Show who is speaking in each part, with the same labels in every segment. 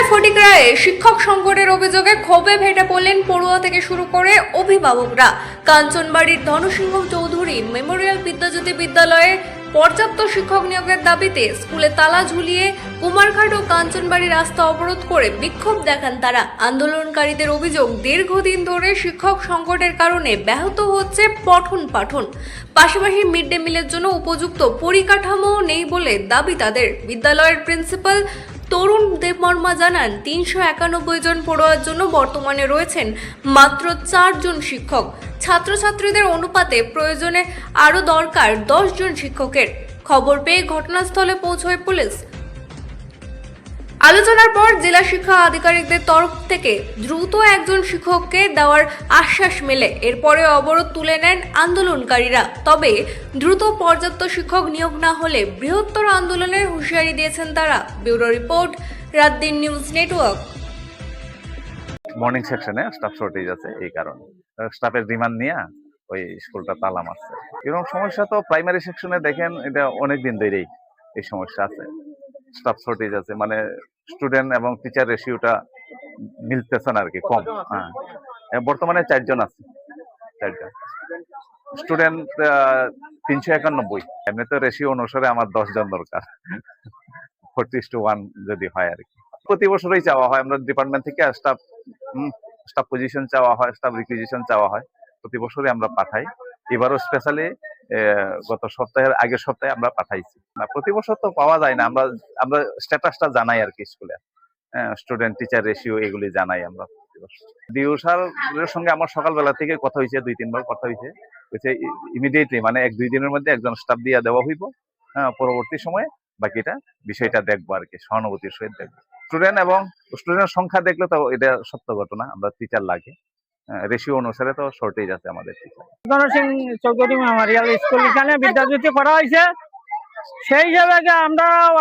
Speaker 1: জেলায় ফটিকরায়ে শিক্ষক সংকটের অভিযোগে ক্ষোভে ফেটে পড়লেন পড়ুয়া থেকে শুরু করে অভিভাবকরা। কাঞ্চনবাড়ির ধনসিংহ চৌধুরী মেমোরিয়াল বিদ্যাজ্যোতি বিদ্যালয়ে পর্যাপ্ত শিক্ষক নিয়োগের দাবিতে স্কুলে তালা ঝুলিয়ে কুমারঘাট ও কাঞ্চনবাড়ি রাস্তা অবরোধ করে বিক্ষোভ দেখান তারা। আন্দোলনকারীদের অভিযোগ, দীর্ঘদিন ধরে শিক্ষক সংকটের কারণে ব্যাহত হচ্ছে পঠন পাঠন, পাশাপাশি মিড ডে মিলের জন্য উপযুক্ত পরিকাঠামো নেই বলে দাবি তাদের। বিদ্যালয়ের প্রিন্সিপাল তরুণ দেববর্মা জানান, ৩৯১ জন পড়ুয়ার জন্য বর্তমানে রয়েছেন মাত্র ৪ জন শিক্ষক। ছাত্রছাত্রীদের অনুপাতে প্রয়োজনে আরও দরকার 10 জন শিক্ষকের। খবর পেয়ে ঘটনাস্থলে পৌঁছয় পুলিশ। আলোচনার পর জেলা শিক্ষা আধিকারিকদের তরফ থেকে দ্রুত একজন শিক্ষককে দেওয়ার আশ্বাস মেলে। এরপরে অবরোধ তুলে নেন আন্দোলনকারীরা। তবে দ্রুত পর্যাপ্ত শিক্ষক নিয়োগ না হলে বৃহত্তর আন্দোলনের হুঁশিয়ারি দিয়েছেন তারা। Bureau report, রাতদিন news network.
Speaker 2: Morning সেকশনে স্টাফ শর্টেজ আছে, এই কারণে স্টাফের ডিমান্ড নিয়ে ওই স্কুলটা তালা মারছে। এরকম সমস্যা তো প্রাইমারি সেকশনে দেখেন, এটা অনেকদিন ধরেই এই সমস্যা আছে। স্টাফ শর্টেজ আছে, মানে স্টুডেন্ট এবং টিচার রেশিওটা মিলতেছে না আর কি, কম। হ্যাঁ, বর্তমানে 4 জন আছে, 4 জন স্টুডেন্ট, ৩৯১। এমনি তো রেশিও অনুসারে আমার 10 জন দরকার, 40:1 যদি হয় আর কি। প্রতি বছরই চাওয়া হয়, আমরা ডিপার্টমেন্ট থেকে স্টাফ পজিশন চাওয়া হয়, স্টাফ রিকুইজিশন চাওয়া হয়, প্রতি বছরই আমরা পাঠাই। এবারও স্পেশালি গত সপ্তাহের আগের সপ্তাহে আমরা পাঠাইছি। না, প্রতি বছর তো পাওয়া যায় না, আমরা স্ট্যাটাসটা জানাই আর কি স্কুলে, স্টুডেন্ট টিচার রেশিও এগুলি জানাই আমরা প্রতি বছর। ডিও স্যারের সঙ্গে আমার সকালবেলা থেকে কথা হয়েছে, 2-3 বার কথা হয়েছে। ইমিডিয়েটলি, মানে 1-2 দিনের মধ্যে একজন স্টাফ দিয়ে দেওয়া হইব। পরবর্তী সময়ে বাকিটা বিষয়টা দেখবো আর কি, সহানুভূতির সহিত দেখবো। স্টুডেন্টের সংখ্যা দেখলে তো এটা সত্য ঘটনা, আমরা টিচার লাগে, রেশিও অনুসারে তো শর্টেজ আছে আমাদের টিচার।
Speaker 3: ধনসিংহ চৌধুরী মেমোরিয়াল স্কুল এখানে বিদ্যাজ্যোতি করা হয়েছে, সেই হিসাবে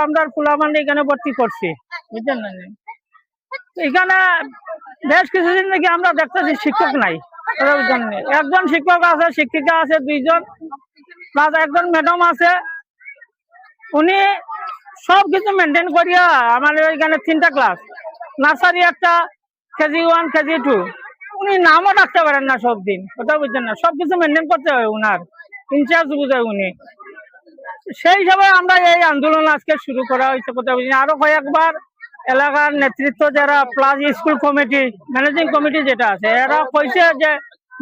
Speaker 3: আমরা ফুলামান্ডি এখানে ভর্তি করছি, বুঝছেন না? এখানে বেশ কিছুদিন থেকে আমরা দেখতেছি শিক্ষক নাই, একজন শিক্ষক আছে, শিক্ষিকা আছে 2 জন, প্লাস একজন ম্যাডাম আছে। উনি সবকিছু মেনটেন করিয়া আমাদের এখানে 3টা ক্লাস, নার্সারি একটা, KG1 KG2, উনি নামও রাখতে পারেন না সব দিন, কথা বুঝছেন না? সবকিছু মেনটেন করতে হয়, উনার ইনচার্জ বুঝায় উনি। সেই হিসাবে আমরা এই আন্দোলন আজকে শুরু করা হয়েছে, কথা বুঝছেন। আরো কয়েকবার এলাকার নেতৃত্ব যারা, plus school committee, managing committee যেটা আছে, এরা কইছে যে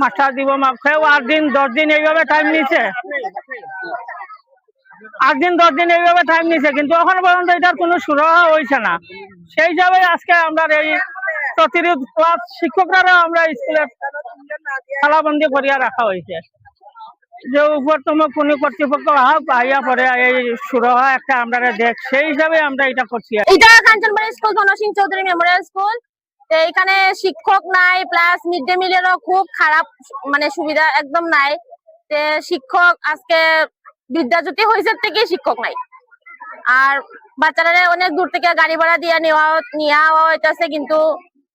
Speaker 3: মাস্টার দিব, কেউ 8 দিন 10 দিন এইভাবে টাইম নিচ্ছে, 8 দিন 10 দিন এইভাবে টাইম নিচ্ছে, কিন্তু এখন পর্যন্ত এটার কোনো সুরাহা হয়েছে না। সেই হিসাবে আজকে আমরা এই প্রতিরোধ, প্লাস শিক্ষকরা আমরা স্কুলে তালাবন্দি করিয়া রাখা হয়েছে, যে উপরতম কোনো কর্তৃপক্ষ আইয়া পরে এই সুরাহা একটা আমরা দেখ, সেই হিসাবে আমরা এটা করছি।
Speaker 4: এটা Kanchanbari school, Dhansingh Chowdhury memorial school. এখানে শিক্ষক নাই, প্লাস মিড ডে মিলেরও খুব খারাপ, মানে সুবিধা একদম নাই। শিক্ষক আজকে বিদ্যাজ্যোতি হয়েছে থেকে শিক্ষক নাই, আর বাচ্চারা অনেক দূর থেকে গাড়ি ভাড়া দিয়ে নেওয়া হইতেছে, কিন্তু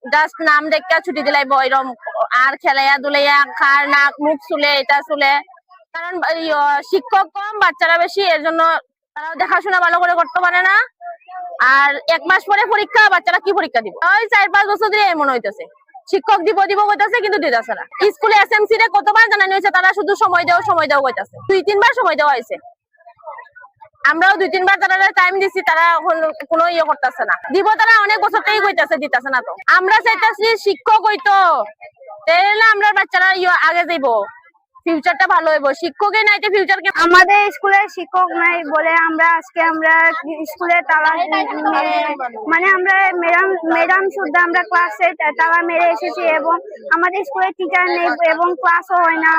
Speaker 4: জাস্ট নাম দেখে ছুটি দিলাই বইরম, আর খেলাইয়া দুলাইয়া খার নাক মুখ চুলে এটা চুলে, কারণ শিক্ষক কম, বাচ্চারা বেশি, এর জন্য তারা দেখাশোনা ভালো করে করতে পারে না। আর 1 মাস পরে পরীক্ষা, বাচ্চারা কি পরীক্ষা দিব? ওই 4-5 বছর ধরে এমন হইতেছে, শিক্ষক দিব কইতাছে, কিন্তু দিতেছে না। স্কুলে SMC রে কতবার জানানো হয়েছে, তারা শুধু সময় দাও কইতাছে। 2-3 বার সময় দেওয়া হয়েছে, আমরাও 2-3 বার তারা টাইম দিছি, তারা কোনো ইয়ে করতেছে না। দিব তারা অনেক বছর থেকেই কইতাছে, দিতেছে না। তো আমরা চাইতেছি শিক্ষক হইতো, তাহলে আমরা বাচ্চারা আগে যাইব, ফিউচারটা ভালো হইব। শিক্ষকই নাই তো ফিউচার কে?
Speaker 5: আমাদের স্কুলে শিক্ষক নাই বলে আমরা স্কুলে তালা, মানে আমরা ম্যাডাম শুদ্ধ আমরা ক্লাসে তালা মেরে এসেছি, এবং আমাদের স্কুলে টিচার নেই এবং ক্লাসও হয় না।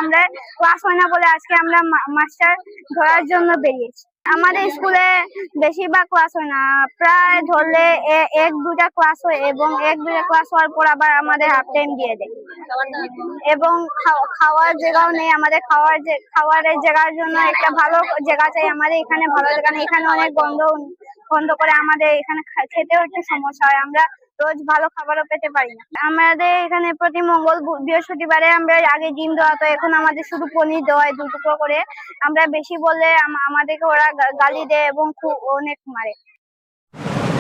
Speaker 5: ক্লাস হয় না বলে আজকে আমরা মাস্টার ধরার জন্য বেরিয়েছি। আমাদের স্কুলে বেশিরভাগ ক্লাস হয় না, প্রায় ধরলে 1-2টা ক্লাস হয়, এবং 1-2টা ক্লাস হওয়ার পর আবার আমাদের হাফ টাইম দিয়ে দেয়, এবং খাওয়ার জায়গাও নেই। আমাদের খাওয়ারের জায়গার জন্য একটা ভালো জায়গা চাই, আমাদের এখানে ভালো জায়গা নেই, এখানে অনেক গন্ধ করে, আমাদের এখানে খেতেও একটু সমস্যা হয়, আমরা রোজ ভালো খাবারও পেতে পারি না। আমাদের এখানে প্রতি মঙ্গল বৃহস্পতিবারে আমরা আগে ডিম দেওয়া, তো এখন আমাদের শুধু পনির দেওয়া হয় 2 টুকরো করে। আমরা বেশি বললে আমাদেরকে ওরা গালি দেয় এবং খুব অনেক মারে।